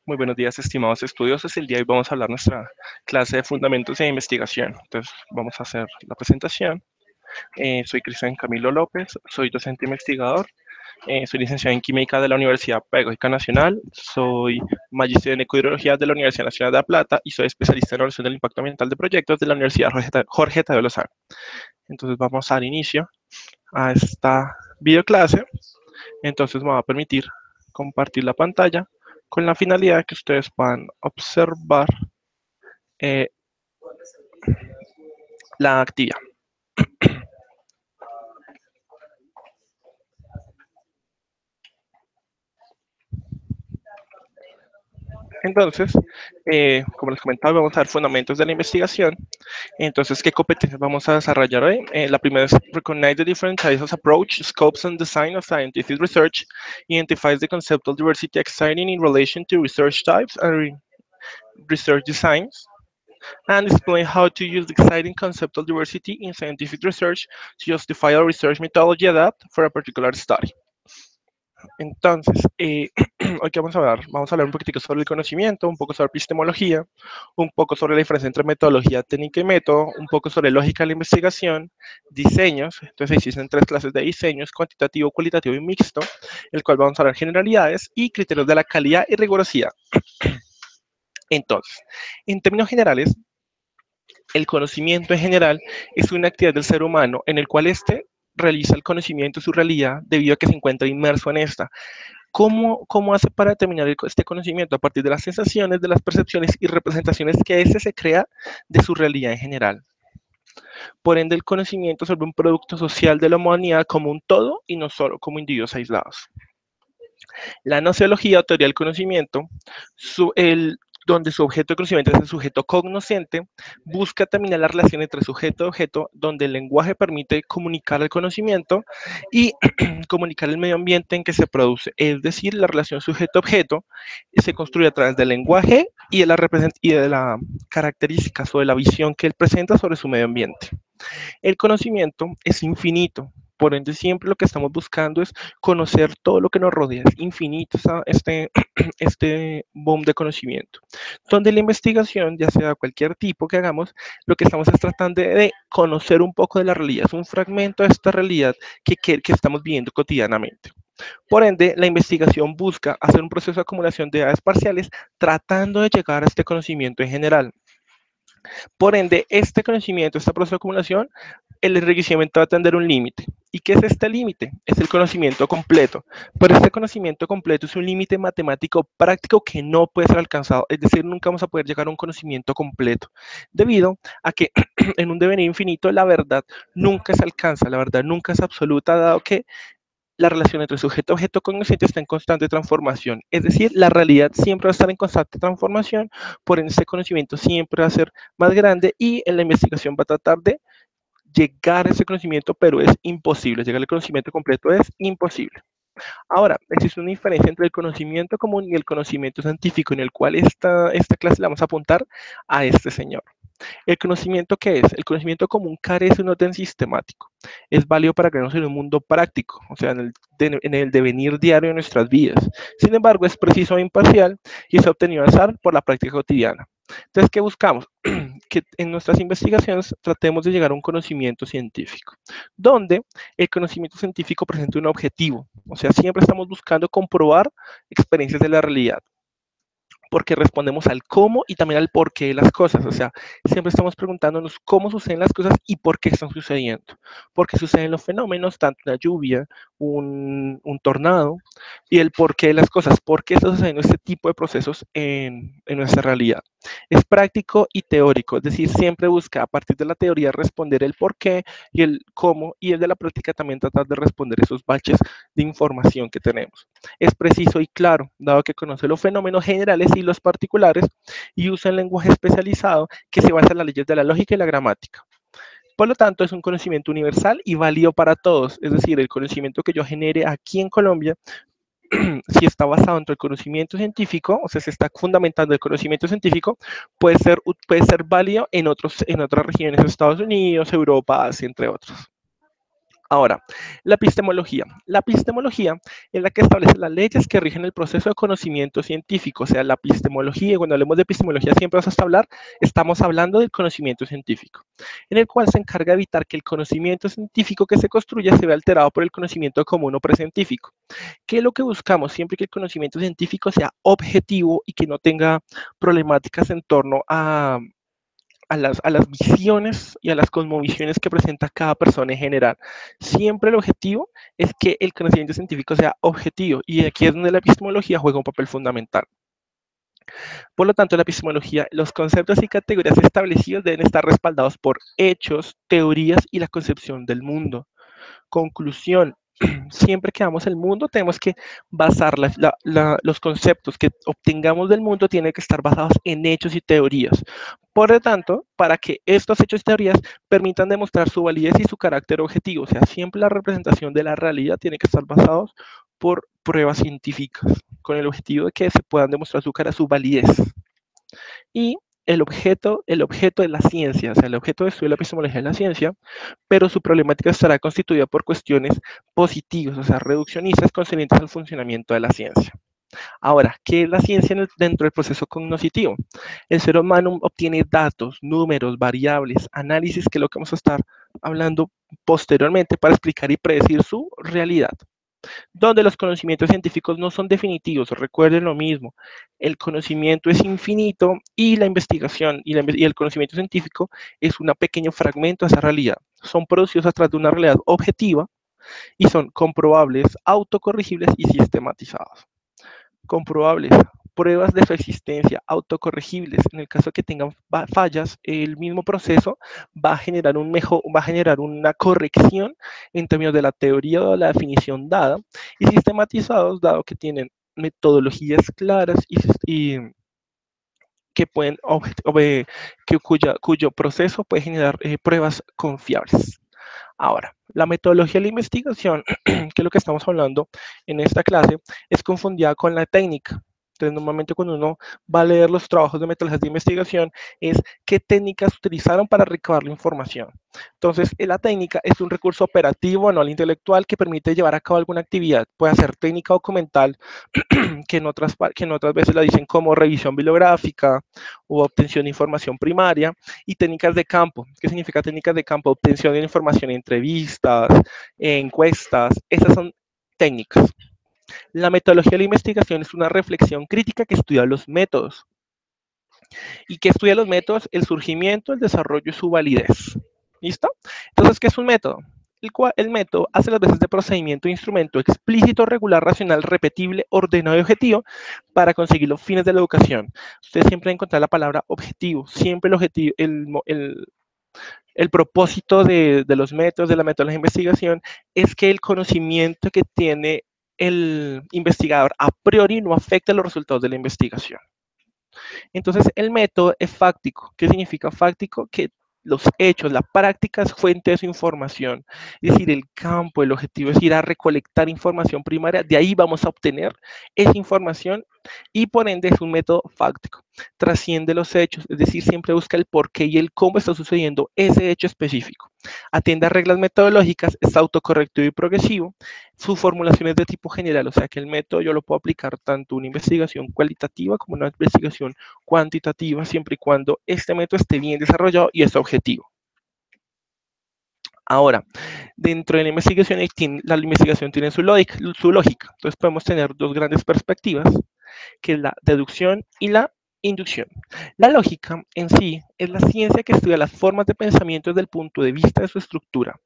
Muy buenos días, estimados estudiosos. El día de hoy vamos a hablar nuestra clase de fundamentos de investigación. Entonces, vamos a hacer la presentación. Soy Cristian Camilo López, soy docente investigador, soy licenciado en Química de la Universidad Pedagógica Nacional, soy magíster en Ecohidrología de la Universidad Nacional de La Plata y soy especialista en evaluación del impacto ambiental de proyectos de la Universidad Jorge Tadeo Lozano. Entonces, vamos a dar inicio a esta videoclase. Entonces, me va a permitir compartir la pantalla con la finalidad de que ustedes puedan observar eh, la actividad. Entonces, como les comentaba, vamos a ver fundamentos de la investigación. Entonces, ¿qué competencias vamos a desarrollar hoy? La primera es recognize the different types of approach, scopes, and design of scientific research, identifies the conceptual diversity exciting in relation to research types and research designs, and explain how to use the exciting conceptual diversity in scientific research to justify a research methodology adapt for a particular study. Entonces, hoy que vamos a hablar un poquitico sobre el conocimiento, un poco sobre epistemología, un poco sobre la diferencia entre metodología técnica y método, un poco sobre lógica de la investigación, diseños, entonces existen tres clases de diseños, cuantitativo, cualitativo y mixto, el cual vamos a hablar generalidades y criterios de la calidad y rigurosidad. Entonces, en términos generales, el conocimiento en general es una actividad del ser humano en el cual éste realiza el conocimiento de su realidad debido a que se encuentra inmerso en esta. ¿Cómo hace para determinar este conocimiento? A partir de las sensaciones, de las percepciones y representaciones que éste se crea de su realidad en general. Por ende, el conocimiento sobre un producto social de la humanidad como un todo y no solo como individuos aislados. La nociología o teoría del conocimiento, donde su objeto de conocimiento es el sujeto cognoscente, busca terminar la relación entre sujeto y objeto, donde el lenguaje permite comunicar el conocimiento y comunicar el medio ambiente en que se produce. Es decir, la relación sujeto-objeto se construye a través del lenguaje y de la características o de la visión que él presenta sobre su medio ambiente. El conocimiento es infinito, por ende siempre lo que estamos buscando es conocer todo lo que nos rodea, es infinito este boom de conocimiento. Donde la investigación, ya sea cualquier tipo que hagamos, lo que estamos es tratando de conocer un poco de la realidad, es un fragmento de esta realidad que estamos viviendo cotidianamente. Por ende, la investigación busca hacer un proceso de acumulación de datos parciales tratando de llegar a este conocimiento en general. Por ende, este conocimiento, este proceso de acumulación, el enriquecimiento va a tener un límite. ¿Y qué es este límite? Es el conocimiento completo. Pero este conocimiento completo es un límite matemático práctico que no puede ser alcanzado. Es decir, nunca vamos a poder llegar a un conocimiento completo. Debido a que en un devenir infinito la verdad nunca se alcanza, la verdad nunca es absoluta, dado que la relación entre sujeto-objeto cognoscente está en constante transformación. Es decir, la realidad siempre va a estar en constante transformación, por ende este conocimiento siempre va a ser más grande y en la investigación va a tratar de llegar a ese conocimiento, pero es imposible. Llegar al conocimiento completo es imposible. Ahora, existe una diferencia entre el conocimiento común y el conocimiento científico, en el cual esta clase la vamos a apuntar a este señor. ¿El conocimiento qué es? El conocimiento común carece de un orden sistemático. Es válido para crearnos en un mundo práctico, o sea, en el devenir diario de nuestras vidas. Sin embargo, es preciso e imparcial y es obtenido al azar por la práctica cotidiana. Entonces, ¿qué buscamos? Que en nuestras investigaciones tratemos de llegar a un conocimiento científico, donde el conocimiento científico presenta un objetivo, o sea, siempre estamos buscando comprobar experiencias de la realidad porque respondemos al cómo y también al por qué de las cosas. O sea, siempre estamos preguntándonos cómo suceden las cosas y por qué están sucediendo. Por qué suceden los fenómenos, tanto una lluvia, un tornado, y el por qué de las cosas. ¿Por qué está sucediendo este tipo de procesos en nuestra realidad? Es práctico y teórico, es decir, siempre busca a partir de la teoría responder el por qué y el cómo, y el de la práctica también tratar de responder esos baches de información que tenemos. Es preciso y claro, dado que conoce los fenómenos generales y los particulares y usa el lenguaje especializado que se basa en las leyes de la lógica y la gramática. Por lo tanto, es un conocimiento universal y válido para todos. Es decir, el conocimiento que yo genere aquí en Colombia, si está basado en el conocimiento científico, o sea, se está fundamentando el conocimiento científico, puede ser válido en otras regiones, Estados Unidos, Europa, Asia, entre otros. Ahora, la epistemología. La epistemología es la que establece las leyes que rigen el proceso de conocimiento científico. O sea, la epistemología, y cuando hablemos de epistemología siempre estamos hablando del conocimiento científico, en el cual se encarga de evitar que el conocimiento científico que se construya se vea alterado por el conocimiento común o precientífico. ¿Qué es lo que buscamos? Siempre que el conocimiento científico sea objetivo y que no tenga problemáticas en torno a las visiones y a las cosmovisiones que presenta cada persona en general. Siempre el objetivo es que el conocimiento científico sea objetivo y aquí es donde la epistemología juega un papel fundamental. Por lo tanto, la epistemología, los conceptos y categorías establecidos deben estar respaldados por hechos, teorías y la concepción del mundo. Conclusión, siempre que vamos al mundo tenemos que basar los conceptos que obtengamos del mundo tienen que estar basados en hechos y teorías. Por lo tanto, para que estos hechos y teorías permitan demostrar su validez y su carácter objetivo, o sea, siempre la representación de la realidad tiene que estar basados por pruebas científicas, con el objetivo de que se puedan demostrar su validez. Y el objeto de la ciencia, o sea, el objeto de estudio de la epistemología es la ciencia, pero su problemática estará constituida por cuestiones positivas, o sea, reduccionistas concernientes al funcionamiento de la ciencia. Ahora, ¿qué es la ciencia dentro del proceso cognoscitivo? El ser humano obtiene datos, números, variables, análisis, que es lo que vamos a estar hablando posteriormente para explicar y predecir su realidad, donde los conocimientos científicos no son definitivos. Recuerden lo mismo, el conocimiento es infinito y la investigación y el conocimiento científico es un pequeño fragmento de esa realidad. Son producidos a través de una realidad objetiva y son comprobables, autocorregibles y sistematizados. Comprobables, pruebas de su existencia, autocorregibles. En el caso de que tengan fallas, el mismo proceso va a generar una corrección en términos de la teoría o la definición dada, y sistematizados, dado que tienen metodologías claras y que pueden cuyo proceso puede generar pruebas confiables. Ahora, la metodología de la investigación, que es lo que estamos hablando en esta clase, es confundida con la técnica. Entonces, normalmente cuando uno va a leer los trabajos de metodologías de investigación, es qué técnicas utilizaron para recabar la información. Entonces, la técnica es un recurso operativo, no intelectual, que permite llevar a cabo alguna actividad. Puede ser técnica documental, que en otras veces la dicen como revisión bibliográfica o obtención de información primaria, y técnicas de campo. ¿Qué significa técnicas de campo? Obtención de información en entrevistas, encuestas, esas son técnicas. La metodología de la investigación es una reflexión crítica que estudia los métodos. ¿Y que estudia los métodos? El surgimiento, el desarrollo y su validez. ¿Listo? Entonces, ¿qué es un método? El método hace las veces de procedimiento e instrumento explícito, regular, racional, repetible, ordenado y objetivo para conseguir los fines de la educación. Ustedes siempre van a encontrar la palabra objetivo. Siempre el objetivo, el propósito de los métodos, de la metodología de investigación, es que el conocimiento que tiene el investigador a priori no afecte los resultados de la investigación. Entonces, el método es fáctico. ¿Qué significa fáctico? Que los hechos, la práctica es fuente de su información. Es decir, el campo, el objetivo es ir a recolectar información primaria, de ahí vamos a obtener esa información y por ende es un método fáctico. Trasciende los hechos, es decir, siempre busca el por qué y el cómo está sucediendo ese hecho específico. Atiende a reglas metodológicas, es autocorrectivo y progresivo. Su formulación es de tipo general, o sea que el método yo lo puedo aplicar tanto una investigación cualitativa como una investigación cuantitativa, siempre y cuando este método esté bien desarrollado y es objetivo. Ahora, dentro de la investigación tiene su lógica. Entonces podemos tener dos grandes perspectivas, que es la deducción y la inducción. La lógica en sí es la ciencia que estudia las formas de pensamiento desde el punto de vista de su estructura.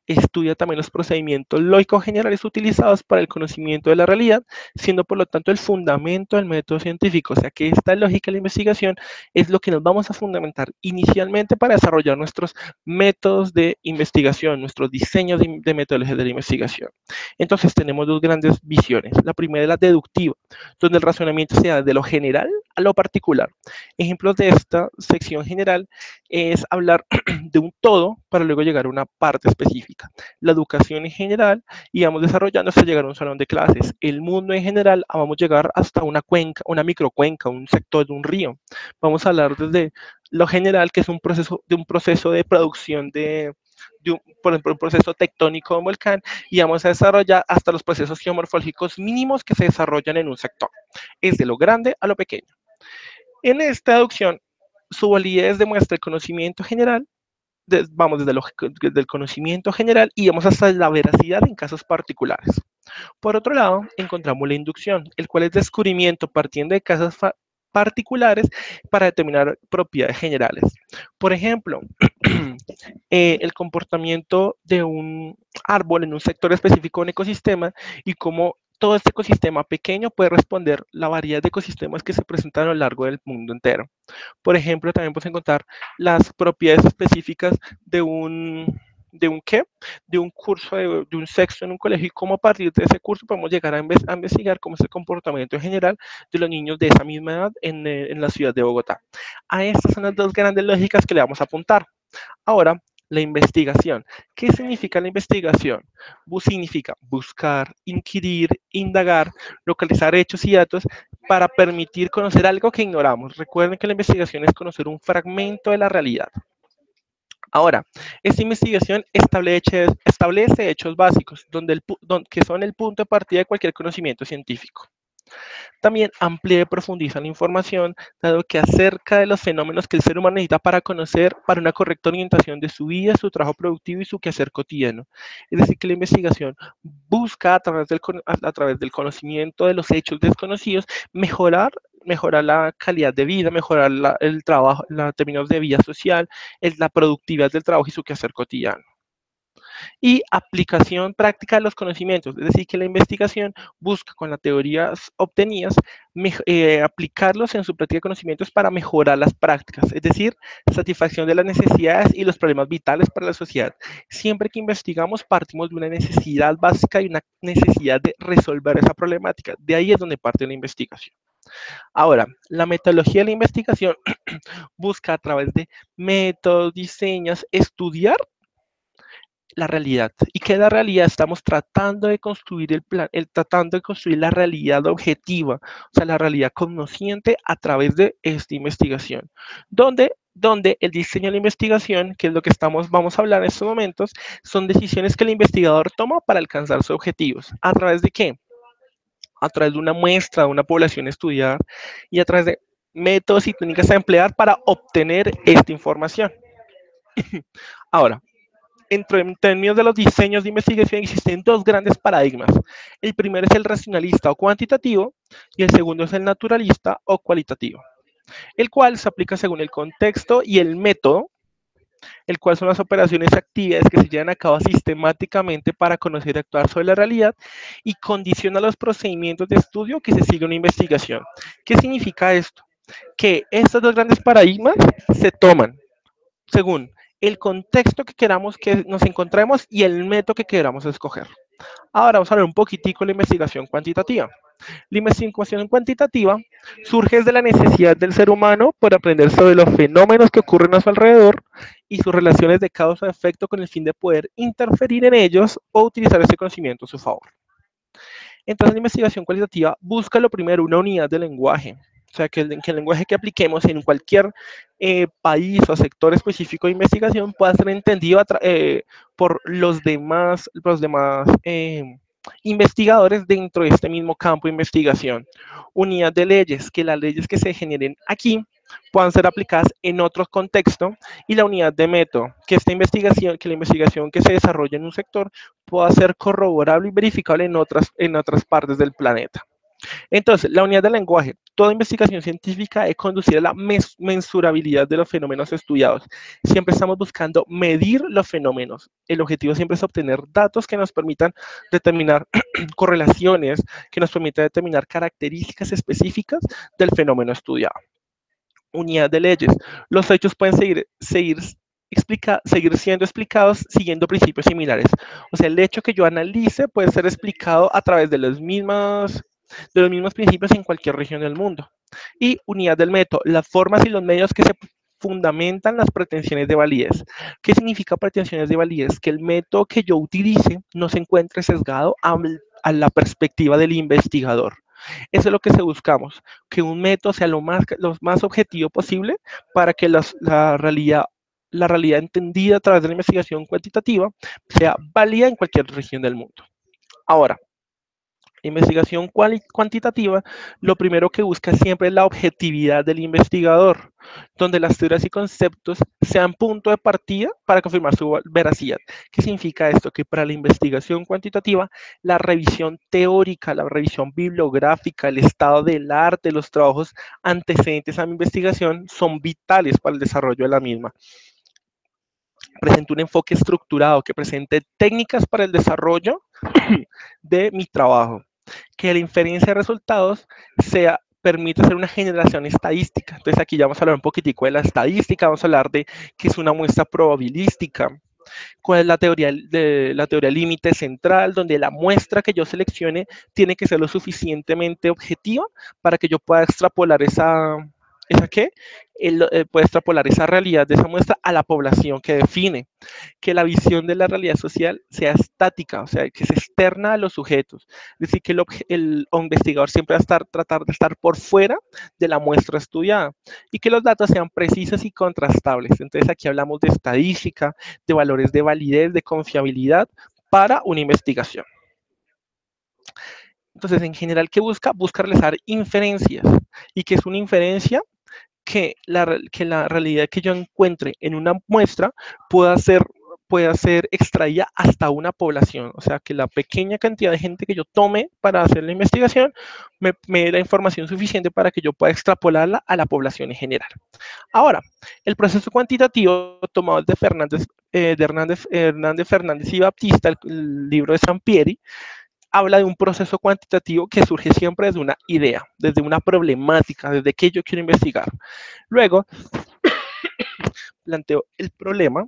Estudia también los procedimientos lógicos generales utilizados para el conocimiento de la realidad, siendo por lo tanto el fundamento del método científico. O sea que esta lógica de la investigación es lo que nos vamos a fundamentar inicialmente para desarrollar nuestros métodos de investigación, nuestros diseños de metodologías de la investigación. Entonces tenemos dos grandes visiones. La primera es la deductiva, donde el razonamiento se da de lo general a lo particular. Ejemplos de esta sección general es hablar de un todo para luego llegar a una parte específica. La educación en general y vamos desarrollando hasta llegar a un salón de clases. El mundo en general, vamos a llegar hasta una cuenca, una microcuenca, un sector de un río. Vamos a hablar desde lo general, que es un proceso de producción por ejemplo, un proceso tectónico de un volcán y vamos a desarrollar hasta los procesos geomorfológicos mínimos que se desarrollan en un sector. Es de lo grande a lo pequeño. En esta deducción, su validez demuestra el conocimiento general, vamos desde el conocimiento general y vamos hasta la veracidad en casos particulares. Por otro lado, encontramos la inducción, el cual es descubrimiento partiendo de casos particulares para determinar propiedades generales. Por ejemplo, el comportamiento de un árbol en un sector específico de un ecosistema y cómo todo este ecosistema pequeño puede responder la variedad de ecosistemas que se presentan a lo largo del mundo entero. Por ejemplo, también podemos encontrar las propiedades específicas de de un qué, de un curso, de un sexto en un colegio y cómo a partir de ese curso podemos llegar a investigar cómo es el comportamiento en general de los niños de esa misma edad en la ciudad de Bogotá. A estas son las dos grandes lógicas que le vamos a apuntar. Ahora, la investigación. ¿Qué significa la investigación? Significa buscar, inquirir, indagar, localizar hechos y datos para permitir conocer algo que ignoramos. Recuerden que la investigación es conocer un fragmento de la realidad. Ahora, esta investigación establece hechos básicos, que son el punto de partida de cualquier conocimiento científico. También amplía y profundiza la información, dado que acerca de los fenómenos que el ser humano necesita para conocer, para una correcta orientación de su vida, su trabajo productivo y su quehacer cotidiano. Es decir, que la investigación busca a través del conocimiento de los hechos desconocidos mejorar la calidad de vida, mejorar el trabajo, los términos de vida social, la productividad del trabajo y su quehacer cotidiano y aplicación práctica de los conocimientos, es decir, que la investigación busca con las teorías obtenidas aplicarlos en su práctica de conocimientos para mejorar las prácticas, es decir, satisfacción de las necesidades y los problemas vitales para la sociedad. Siempre que investigamos partimos de una necesidad básica y una necesidad de resolver esa problemática. De ahí es donde parte la investigación. Ahora, la metodología de la investigación busca a través de métodos, diseños, estudiar la realidad. ¿Y qué es la realidad? Estamos tratando de construir tratando de construir la realidad objetiva, o sea, la realidad cognosciente a través de esta investigación. Donde el diseño de la investigación, que es lo que vamos a hablar en estos momentos, son decisiones que el investigador toma para alcanzar sus objetivos. ¿A través de qué? A través de una muestra, de una población estudiada y a través de métodos y técnicas a emplear para obtener esta información. Ahora, en términos de los diseños de investigación existen dos grandes paradigmas. El primero es el racionalista o cuantitativo y el segundo es el naturalista o cualitativo, el cual se aplica según el contexto y el método, el cual son las operaciones actividades que se llevan a cabo sistemáticamente para conocer y actuar sobre la realidad y condiciona los procedimientos de estudio que se sigue una investigación. ¿Qué significa esto? Que estos dos grandes paradigmas se toman según el contexto que queramos que nos encontremos y el método que queramos escoger. Ahora vamos a ver un poquitico de la investigación cuantitativa. La investigación cuantitativa surge desde la necesidad del ser humano por aprender sobre los fenómenos que ocurren a su alrededor y sus relaciones de causa-efecto con el fin de poder interferir en ellos o utilizar ese conocimiento a su favor. Entonces, la investigación cualitativa busca lo primero una unidad de lenguaje, o sea, que el lenguaje que apliquemos en cualquier país o sector específico de investigación pueda ser entendido por los demás investigadores dentro de este mismo campo de investigación. Unidad de leyes, que las leyes que se generen aquí puedan ser aplicadas en otro contexto y la unidad de método, que la investigación que se desarrolla en un sector pueda ser corroborable y verificable en otras partes del planeta. Entonces, la unidad del lenguaje. Toda investigación científica es conducir a la mensurabilidad de los fenómenos estudiados. Siempre estamos buscando medir los fenómenos. El objetivo siempre es obtener datos que nos permitan determinar correlaciones, que nos permitan determinar características específicas del fenómeno estudiado. Unidad de leyes. Los hechos pueden seguir siendo explicados siguiendo principios similares. O sea, el hecho que yo analice puede ser explicado a través de los mismos principios en cualquier región del mundo. Y unidad del método, las formas y los medios que se fundamentan las pretensiones de validez. ¿Qué significa pretensiones de validez? Que el método que yo utilice no se encuentre sesgado a la perspectiva del investigador. Eso es lo que se buscamos, que un método sea lo más objetivo posible para que la realidad la realidad entendida a través de la investigación cuantitativa sea válida en cualquier región del mundo. Ahora, investigación cuantitativa, lo primero que busca siempre es la objetividad del investigador, donde las teorías y conceptos sean punto de partida para confirmar su veracidad. ¿Qué significa esto? Que para la investigación cuantitativa, la revisión teórica, la revisión bibliográfica, el estado del arte, los trabajos antecedentes a mi investigación son vitales para el desarrollo de la misma. Presente un enfoque estructurado que presente técnicas para el desarrollo de mi trabajo, que la inferencia de resultados permite hacer una generación estadística. Entonces aquí ya vamos a hablar un poquitico de la estadística, vamos a hablar de qué es una muestra probabilística, cuál es la teoría límite central, donde la muestra que yo seleccione tiene que ser lo suficientemente objetiva para que yo pueda extrapolar ¿esa qué? Puede extrapolar esa realidad de esa muestra a la población que define, que la visión de la realidad social sea estática, o sea, que se externa a los sujetos. Es decir, que el investigador siempre va a tratar de estar por fuera de la muestra estudiada y que los datos sean precisos y contrastables. Entonces aquí hablamos de estadística, de valores de validez, de confiabilidad para una investigación. Entonces, en general, ¿qué busca? Busca realizar inferencias. ¿Y qué es una inferencia? Que la realidad que yo encuentre en una muestra pueda ser extraída hasta una población. O sea, que la pequeña cantidad de gente que yo tome para hacer la investigación me dé la información suficiente para que yo pueda extrapolarla a la población en general. Ahora, el proceso cuantitativo tomado Hernández Fernández y Baptista, el libro de Sampieri, habla de un proceso cuantitativo que surge siempre desde una idea, desde una problemática, desde qué yo quiero investigar. Luego, planteo el problema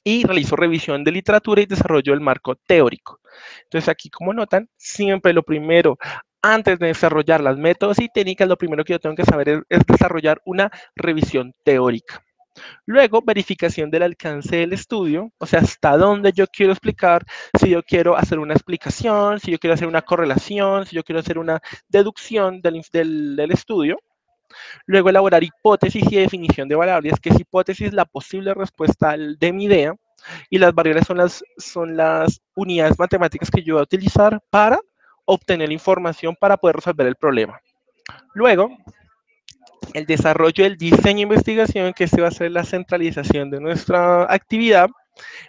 y realizo revisión de literatura y desarrollo del marco teórico. Entonces, aquí, como notan, siempre lo primero, antes de desarrollar las métodos y técnicas, lo primero que yo tengo que saber es desarrollar una revisión teórica. Luego, verificación del alcance del estudio, o sea, hasta dónde yo quiero explicar, si yo quiero hacer una explicación, si yo quiero hacer una correlación, si yo quiero hacer una deducción del estudio. Luego, elaborar hipótesis y definición de variables, que es hipótesis la posible respuesta de mi idea, y las variables son las unidades matemáticas que yo voy a utilizar para obtener información para poder resolver el problema. Luego, el desarrollo del diseño e investigación, que este va a ser la centralización de nuestra actividad,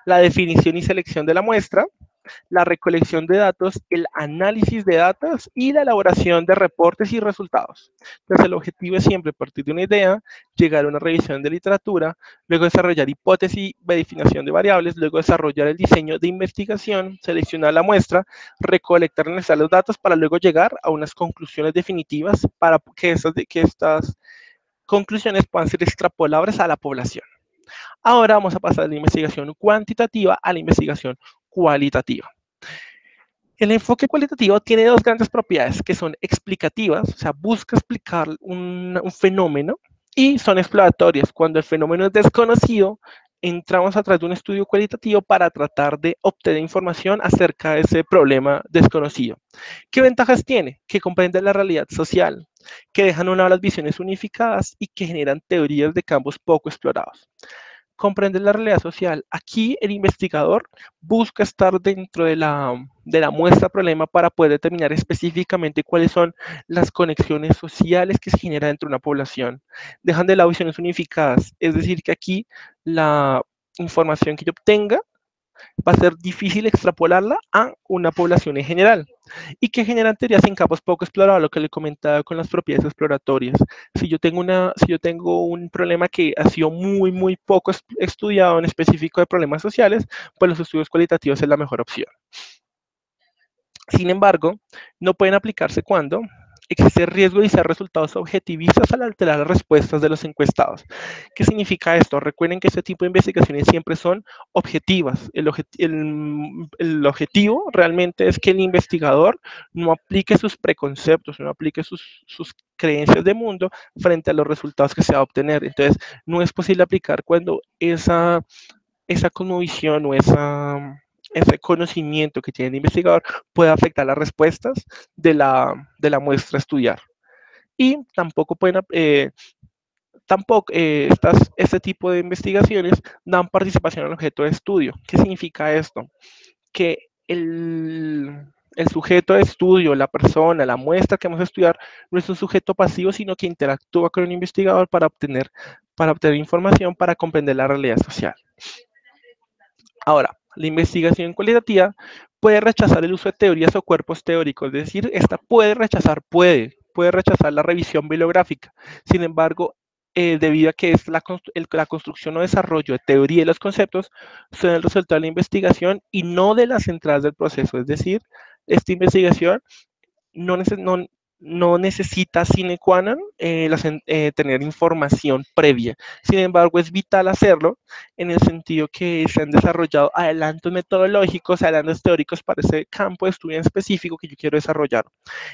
la definición y selección de la muestra, la recolección de datos, el análisis de datos y la elaboración de reportes y resultados. Entonces, el objetivo es siempre partir de una idea, llegar a una revisión de literatura, luego desarrollar hipótesis, definición de variables, luego desarrollar el diseño de investigación, seleccionar la muestra, recolectar y analizar los datos para luego llegar a unas conclusiones definitivas para que estas conclusiones puedan ser extrapolables a la población. Ahora vamos a pasar de la investigación cuantitativa a la investigación cualitativa. El enfoque cualitativo tiene dos grandes propiedades que son explicativas, o sea, busca explicar un fenómeno, y son exploratorias. Cuando el fenómeno es desconocido, entramos a través de un estudio cualitativo para tratar de obtener información acerca de ese problema desconocido. ¿Qué ventajas tiene? Que comprenden la realidad social, que dejan a un lado las visiones unificadas y que generan teorías de campos poco explorados. Comprender la realidad social. Aquí el investigador busca estar dentro de la muestra problema para poder determinar específicamente cuáles son las conexiones sociales que se generan dentro de una población. Dejan de lado visiones unificadas, es decir, que aquí la información que yo obtenga va a ser difícil extrapolarla a una población en general y que generan teorías en campos poco explorados, lo que le comentaba con las propiedades exploratorias. Si yo tengo un problema que ha sido muy poco estudiado en específico de problemas sociales, pues los estudios cualitativos es la mejor opción. Sin embargo, no pueden aplicarse cuando existe riesgo de usar resultados objetivistas al alterar las respuestas de los encuestados. ¿Qué significa esto? Recuerden que este tipo de investigaciones siempre son objetivas. El objetivo realmente es que el investigador no aplique sus preconceptos, no aplique sus creencias de mundo frente a los resultados que se va a obtener. Entonces, no es posible aplicar cuando esa cosmovisión o ese conocimiento que tiene el investigador puede afectar las respuestas de la muestra a estudiar. Y tampoco pueden tampoco este tipo de investigaciones dan participación al objeto de estudio. ¿Qué significa esto? Que el sujeto de estudio, la persona, la muestra que vamos a estudiar, no es un sujeto pasivo, sino que interactúa con un investigador para obtener información, para comprender la realidad social. Ahora, la investigación cualitativa puede rechazar el uso de teorías o cuerpos teóricos, es decir, esta puede rechazar la revisión bibliográfica. Sin embargo, debido a que es la construcción o desarrollo de teoría y los conceptos son el resultado de la investigación y no de las entradas del proceso. Es decir, esta investigación no necesita sine qua non tener información previa. Sin embargo, es vital hacerlo en el sentido que se han desarrollado adelantos metodológicos, adelantos teóricos para ese campo de estudio en específico que yo quiero desarrollar.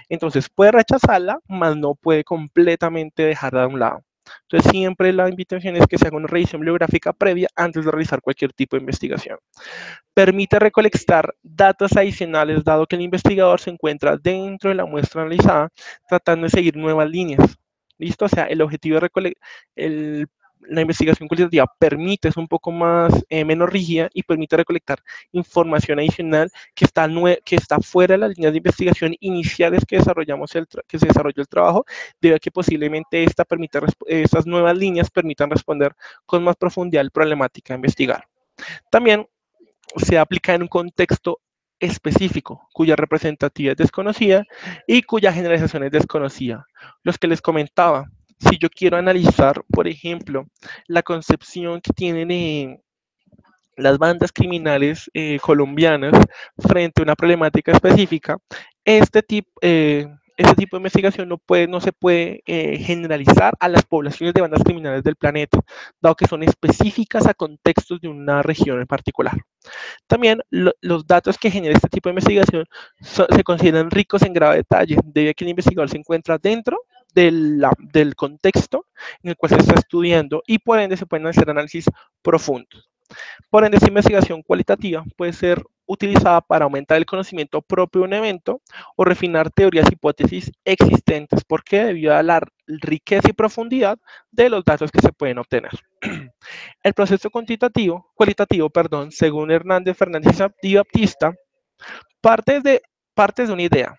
Entonces, puede rechazarla, mas no puede completamente dejarla de un lado. Entonces, siempre la invitación es que se haga una revisión bibliográfica previa antes de realizar cualquier tipo de investigación. Permite recolectar datos adicionales dado que el investigador se encuentra dentro de la muestra analizada tratando de seguir nuevas líneas. ¿Listo? O sea, el objetivo de recolectar, la investigación cualitativa permite, es un poco menos rígida y permite recolectar información adicional que está fuera de las líneas de investigación iniciales que se desarrolló el trabajo, debido a que posiblemente estas nuevas líneas permitan responder con más profundidad la problemática a investigar. También se aplica en un contexto específico, cuya representatividad es desconocida y cuya generalización es desconocida. Los que les comentaba, si yo quiero analizar, por ejemplo, la concepción que tienen las bandas criminales colombianas frente a una problemática específica, este tipo de investigación no se puede generalizar a las poblaciones de bandas criminales del planeta, dado que son específicas a contextos de una región en particular. También los datos que genera este tipo de investigación se consideran ricos en grado detalle, debido a que el investigador se encuentra dentro del contexto en el cual se está estudiando y por ende se pueden hacer análisis profundos. Por ende, esta investigación cualitativa puede ser utilizada para aumentar el conocimiento propio de un evento o refinar teorías e hipótesis existentes, porque debido a la riqueza y profundidad de los datos que se pueden obtener. El proceso cualitativo, según Hernández Fernández y Baptista, parte de una idea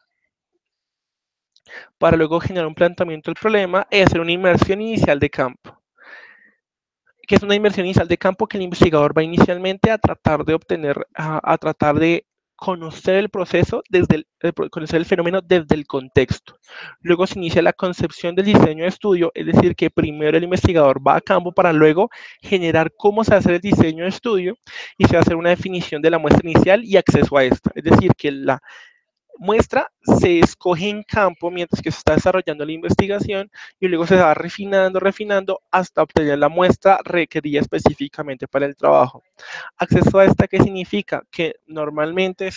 para luego generar un planteamiento del problema y hacer una inmersión inicial de campo. Que es una inmersión inicial de campo que el investigador va inicialmente a tratar de obtener, a tratar de conocer el proceso, conocer el fenómeno desde el contexto. Luego se inicia la concepción del diseño de estudio, es decir, que primero el investigador va a campo para luego generar cómo se hace el diseño de estudio y se va a hacer una definición de la muestra inicial y acceso a esta. Es decir, que la muestra se escoge en campo mientras que se está desarrollando la investigación y luego se va refinando hasta obtener la muestra requerida específicamente para el trabajo. Acceso a esta, ¿qué significa? Que normalmente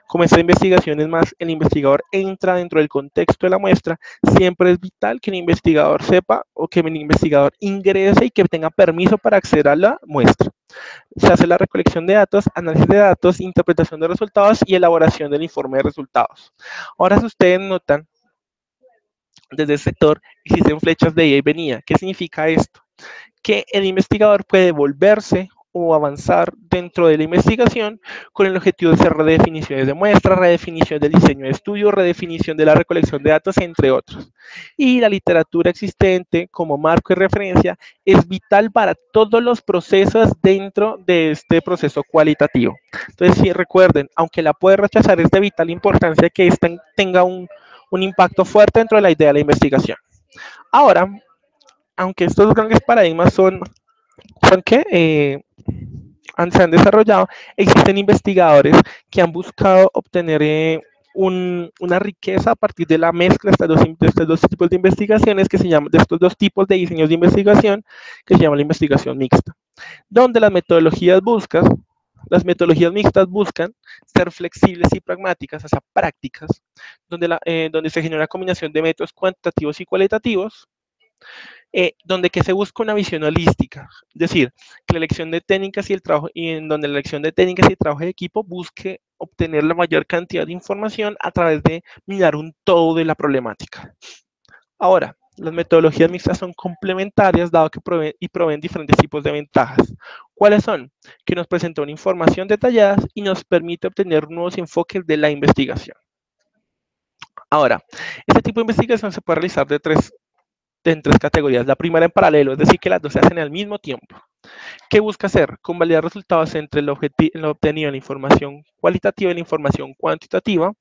como esta investigación es más, el investigador entra dentro del contexto de la muestra, siempre es vital que el investigador sepa o que el investigador ingrese y que tenga permiso para acceder a la muestra. Se hace la recolección de datos, análisis de datos, interpretación de resultados y elaboración del informe de resultados. Ahora, si ustedes notan, desde el sector existen flechas de ida y venida. ¿Qué significa esto? Que el investigador puede volverse o avanzar dentro de la investigación con el objetivo de hacer redefiniciones de muestra, redefinición del diseño de estudio, redefinición de la recolección de datos, entre otros. Y la literatura existente como marco de referencia es vital para todos los procesos dentro de este proceso cualitativo. Entonces, si recuerden, aunque la puede rechazar, es de vital importancia que esta tenga un impacto fuerte dentro de la idea de la investigación. Ahora, aunque estos grandes paradigmas son que se han desarrollado, existen investigadores que han buscado obtener una riqueza a partir de la mezcla de estos dos tipos de investigaciones de estos dos tipos de diseños de investigación que se llama la investigación mixta, donde las metodologías mixtas buscan ser flexibles y pragmáticas, o sea, prácticas, donde se genera una combinación de métodos cuantitativos y cualitativos, donde que se busca una visión holística, es decir, que la elección de técnicas y el trabajo, y en donde la elección de técnicas y el trabajo de equipo busque obtener la mayor cantidad de información a través de mirar un todo de la problemática. Ahora, Las metodologías mixtas son complementarias dado que proveen diferentes tipos de ventajas. ¿Cuáles son? Que nos presenta una información detallada y nos permite obtener nuevos enfoques de la investigación. Ahora, este tipo de investigación se puede realizar en tres categorías. La primera en paralelo, es decir, que las dos se hacen al mismo tiempo. ¿Qué busca hacer? Convalidar resultados entre lo obtenido en la información cualitativa y la información cuantitativa,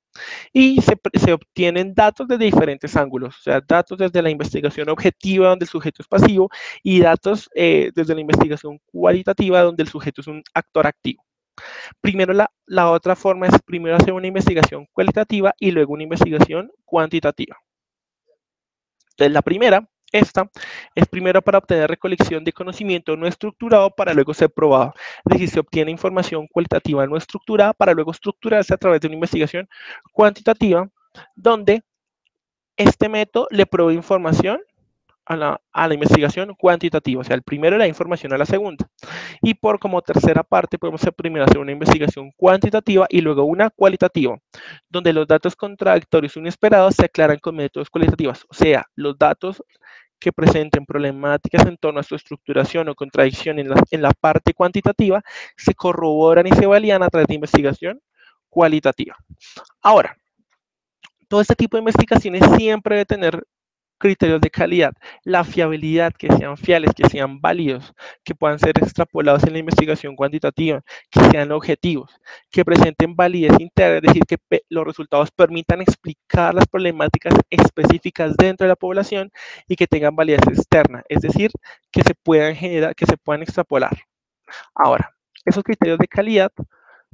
y se obtienen datos desde diferentes ángulos, o sea, datos desde la investigación objetiva donde el sujeto es pasivo y datos desde la investigación cualitativa donde el sujeto es un actor activo. Primero, la otra forma es primero hacer una investigación cualitativa y luego una investigación cuantitativa. Entonces, la primera, esta, es primero para obtener recolección de conocimiento no estructurado para luego ser probado. Es decir, se obtiene información cualitativa no estructurada para luego estructurarse a través de una investigación cuantitativa, donde este método le provee información a la investigación cuantitativa, o sea, el primero la información a la segunda. Y por como tercera parte, podemos primero hacer una investigación cuantitativa y luego una cualitativa, donde los datos contradictorios o inesperados se aclaran con métodos cualitativos, o sea, los datos que presenten problemáticas en torno a su estructuración o contradicción en la parte cuantitativa se corroboran y se validan a través de investigación cualitativa. Ahora, todo este tipo de investigaciones siempre debe tener criterios de calidad, la fiabilidad, que sean fiables, que sean válidos, que puedan ser extrapolados en la investigación cuantitativa, que sean objetivos, que presenten validez interna, es decir, que los resultados permitan explicar las problemáticas específicas dentro de la población y que tengan validez externa, es decir, que se puedan generar, que se puedan extrapolar. Ahora, esos criterios de calidad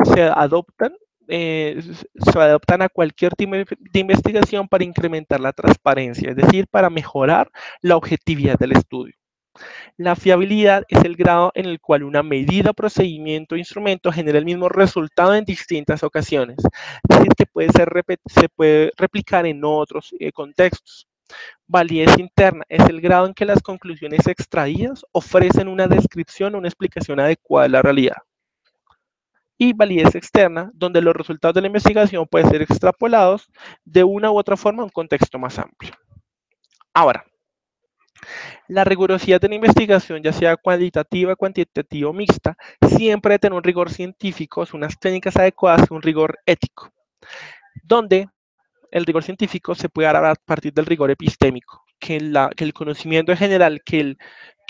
se adoptan, se adoptan a cualquier tipo de investigación para incrementar la transparencia, es decir, para mejorar la objetividad del estudio. La fiabilidad es el grado en el cual una medida, procedimiento o instrumento genera el mismo resultado en distintas ocasiones, es decir, que se puede replicar en otros contextos. Validez interna es el grado en que las conclusiones extraídas ofrecen una descripción o una explicación adecuada de la realidad. Y validez externa, donde los resultados de la investigación pueden ser extrapolados de una u otra forma a un contexto más amplio. Ahora, la rigurosidad de la investigación, ya sea cualitativa, cuantitativa o mixta, siempre debe tener un rigor científico, unas técnicas adecuadas, un rigor ético, donde el rigor científico se puede dar a partir del rigor epistémico, que el conocimiento en general, que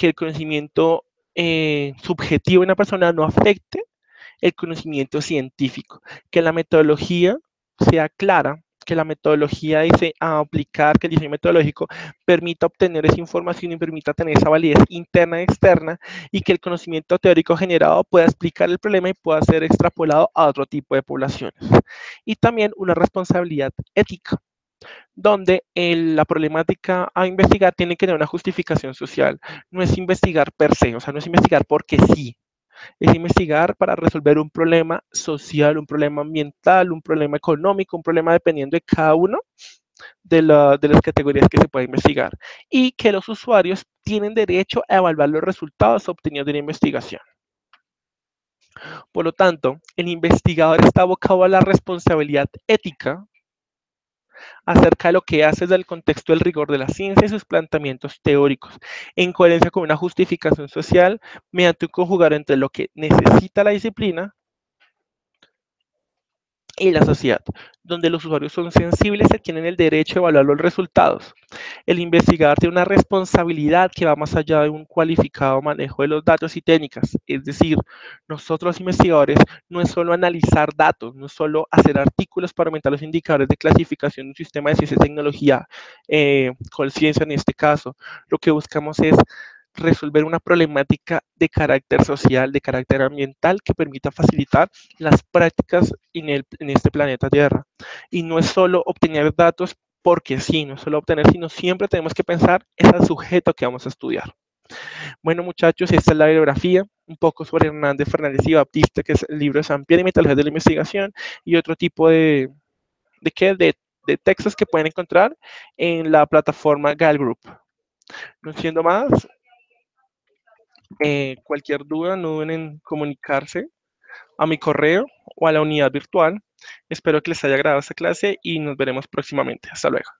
el conocimiento subjetivo de una persona no afecte el conocimiento científico, que la metodología sea clara, que la metodología dice a aplicar, que el diseño metodológico permita obtener esa información y permita tener esa validez interna y externa, y que el conocimiento teórico generado pueda explicar el problema y pueda ser extrapolado a otro tipo de poblaciones. Y también una responsabilidad ética, donde la problemática a investigar tiene que tener una justificación social. No es investigar per se, o sea, no es investigar porque sí, es investigar para resolver un problema social, un problema ambiental, un problema económico, un problema dependiendo de cada uno de las categorías que se puede investigar. Y que los usuarios tienen derecho a evaluar los resultados obtenidos de la investigación. Por lo tanto, el investigador está abocado a la responsabilidad ética acerca de lo que hace desde el contexto del rigor de la ciencia y sus planteamientos teóricos, en coherencia con una justificación social mediante un conjugar entre lo que necesita la disciplina y la sociedad, donde los usuarios son sensibles y tienen el derecho de evaluar los resultados. El investigador tiene una responsabilidad que va más allá de un cualificado manejo de los datos y técnicas. Es decir, nosotros los investigadores no es solo analizar datos, no es solo hacer artículos para aumentar los indicadores de clasificación de un sistema de ciencia y tecnología, con ciencia en este caso. Lo que buscamos es resolver una problemática de carácter social, de carácter ambiental, que permita facilitar las prácticas en este planeta Tierra. Y no es solo obtener datos porque sí, no es solo obtener, sino siempre tenemos que pensar en el sujeto que vamos a estudiar. Bueno, muchachos, esta es la bibliografía, un poco sobre Hernández, Fernández y Baptista, que es el libro de San Pierre y Metodologías de la Investigación, y otro tipo de textos que pueden encontrar en la plataforma Gal Group. No siendo más, cualquier duda, no duden en comunicarse a mi correo o a la unidad virtual. Espero que les haya agradado esta clase y nos veremos próximamente. Hasta luego.